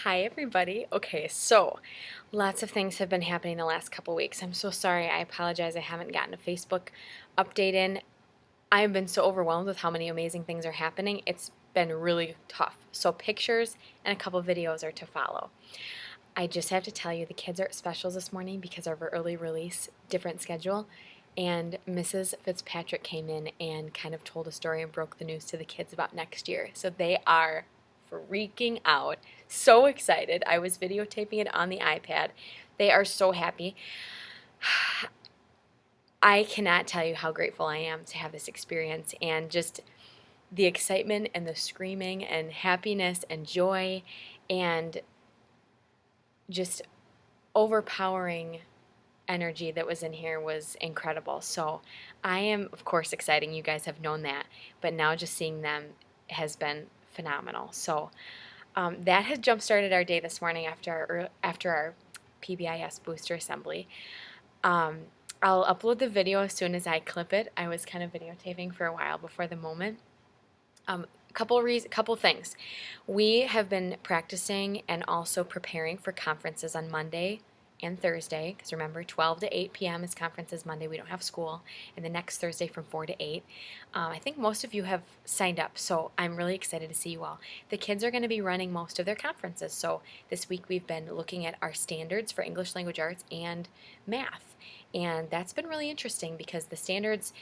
Hi, everybody. Okay, so lots of things have been happening the last couple weeks. I'm so sorry. I apologize. I haven't gotten a Facebook update in. I've been so overwhelmed with how many amazing things are happening. It's been really tough. So, pictures and a couple videos are to follow. I just have to tell you, the kids are at specials this morning because of our early release, different schedule. And Mrs. Fitzpatrick came in and kind of told a story and broke the news to the kids about next year. So they are freaking out. So excited. I was videotaping it on the iPad. They are so happy. I cannot tell you how grateful I am to have this experience and just the excitement and the screaming and happiness and joy and just overpowering energy that was in here was incredible. So I am, of course, excited. You guys have known that, but now just seeing them has been phenomenal. So that has jump started our day this morning after our PBIS booster assembly. Um, I'll upload the video as soon as I clip it. I was kind of videotaping for a while before the moment. Couple things. We have been practicing and also preparing for conferences on Monday and Thursday, because remember, 12 to 8 p.m. is conferences Monday. We don't have school. And the next Thursday from 4 to 8. I think most of you have signed up, so I'm really excited to see you all. The kids are going to be running most of their conferences. So this week we've been looking at our standards for English language arts and math. And that's been really interesting because the standards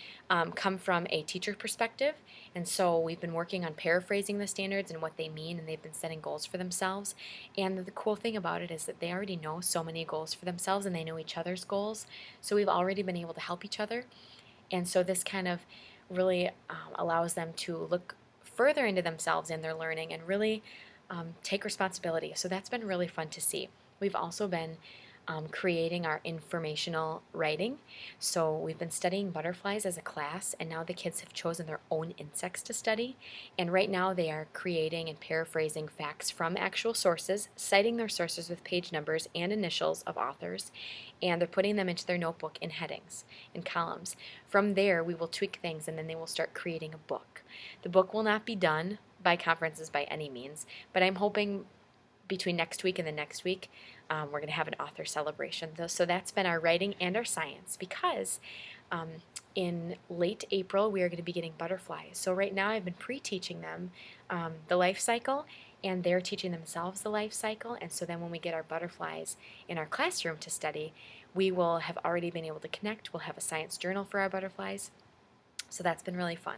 come from a teacher perspective. And so we've been working on paraphrasing the standards and what they mean, and they've been setting goals for themselves. And the cool thing about it is that they already know so many goals for themselves and they know each other's goals. So we've already been able to help each other. And so this kind of really allows them to look further into themselves and their learning and really take responsibility. So that's been really fun to see. We've also been creating our informational writing. So we've been studying butterflies as a class, and now the kids have chosen their own insects to study. And right now they are creating and paraphrasing facts from actual sources, citing their sources with page numbers and initials of authors, and they're putting them into their notebook in headings and columns. From there, we will tweak things, and then they will start creating a book. The book will not be done by conferences by any means, but I'm hoping between next week and the next week, we're going to have an author celebration. So that's been our writing and our science because in late April, we are going to be getting butterflies. So right now, I've been pre-teaching them the life cycle, and they're teaching themselves the life cycle. And so then when we get our butterflies in our classroom to study, we will have already been able to connect. We'll have a science journal for our butterflies. So that's been really fun.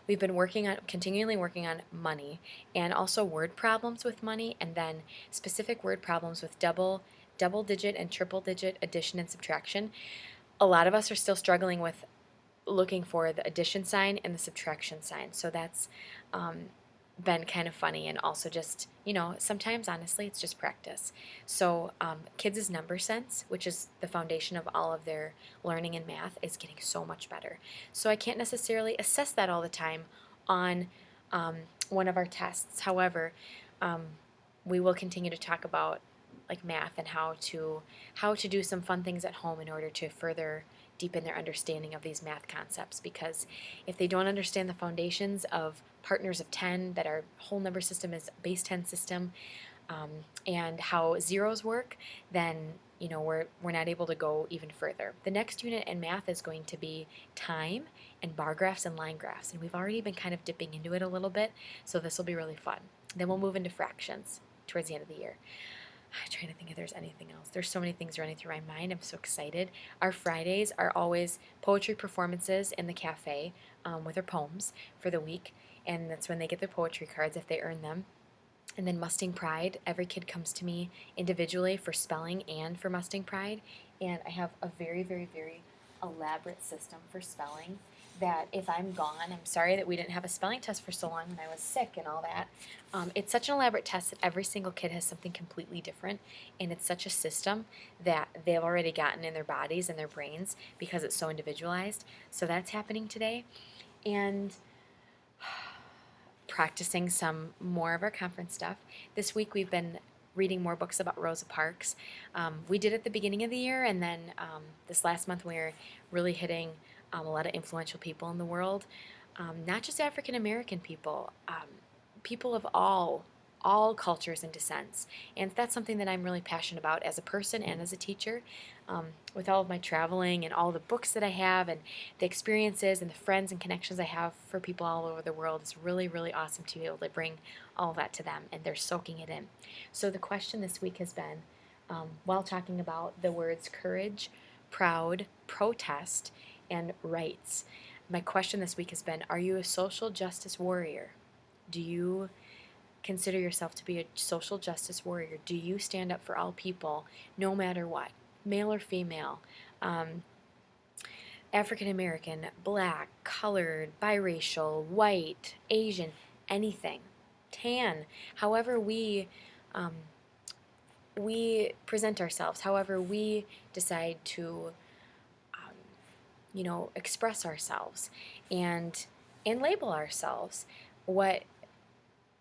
We've been continually working on money and also word problems with money, and then specific word problems with double digit and triple digit addition and subtraction. A lot of us are still struggling with looking for the addition sign and the subtraction sign. So that's been kind of funny, and also just, sometimes honestly it's just practice. So kids' number sense, which is the foundation of all of their learning in math, is getting so much better. So I can't necessarily assess that all the time on one of our tests. However, we will continue to talk about like math and how to do some fun things at home in order to further deepen their understanding of these math concepts, because if they don't understand the foundations of partners of 10, that our whole number system is base 10 system, and how zeros work, then we're not able to go even further. The next unit in math is going to be time and bar graphs and line graphs, and we've already been kind of dipping into it a little bit, so this will be really fun. Then we'll move into fractions towards the end of the year. I'm trying to think if there's anything else. There's so many things running through my mind. I'm so excited. Our Fridays are always poetry performances in the cafe with their poems for the week, and that's when they get their poetry cards if they earn them. And then Musting Pride, every kid comes to me individually for spelling and for Musting Pride, and I have a very, very, very elaborate system for spelling that if I'm gone, I'm sorry that we didn't have a spelling test for so long when I was sick and all that. It's such an elaborate test that every single kid has something completely different, and it's such a system that they've already gotten in their bodies and their brains because it's so individualized. So that's happening today. And practicing some more of our conference stuff. This week we've been reading more books about Rosa Parks. We did at the beginning of the year, and then this last month we were really hitting a lot of influential people in the world, not just African American people, people of all all cultures and descents. And that's something that I'm really passionate about as a person and as a teacher. With all of my traveling and all the books that I have and the experiences and the friends and connections I have for people all over the world, it's really, really awesome to be able to bring all of that to them, and they're soaking it in. So the question this week has been, while talking about the words courage, proud, protest, and rights, my question this week has been, are you a social justice warrior? Do you consider yourself to be a social justice warrior? Do you stand up for all people, no matter what, male or female, African American, black, colored, biracial, white, Asian, anything, tan, however um, we present ourselves, however we decide to, um, express ourselves and label ourselves. What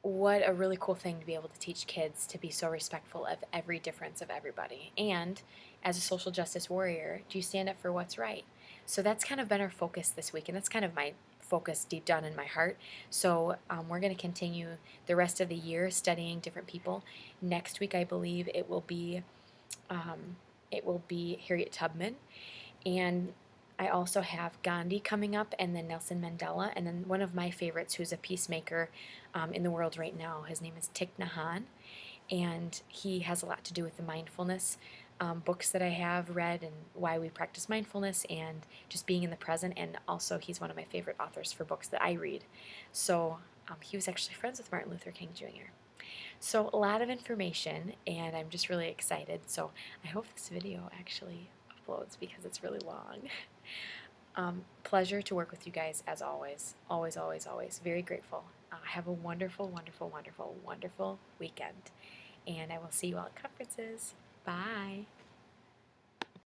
a really cool thing to be able to teach kids to be so respectful of every difference of everybody. And as a social justice warrior, do you stand up for what's right? So that's kind of been our focus this week, and that's kind of my focus deep down in my heart. So we're going to continue the rest of the year studying different people. Next week, I believe it will be Harriet Tubman, and I also have Gandhi coming up, and then Nelson Mandela, and then one of my favorites who's a peacemaker in the world right now. His name is Thich Nhat Hanh, and he has a lot to do with the mindfulness books that I have read and why we practice mindfulness and just being in the present. And also, he's one of my favorite authors for books that I read. So he was actually friends with Martin Luther King Jr. So a lot of information, and I'm just really excited. So I hope this video actually uploads because it's really long. Pleasure to work with you guys as always. Always, always, always. Very grateful. Have a wonderful, wonderful, wonderful, wonderful weekend. And I will see you all at conferences. Bye.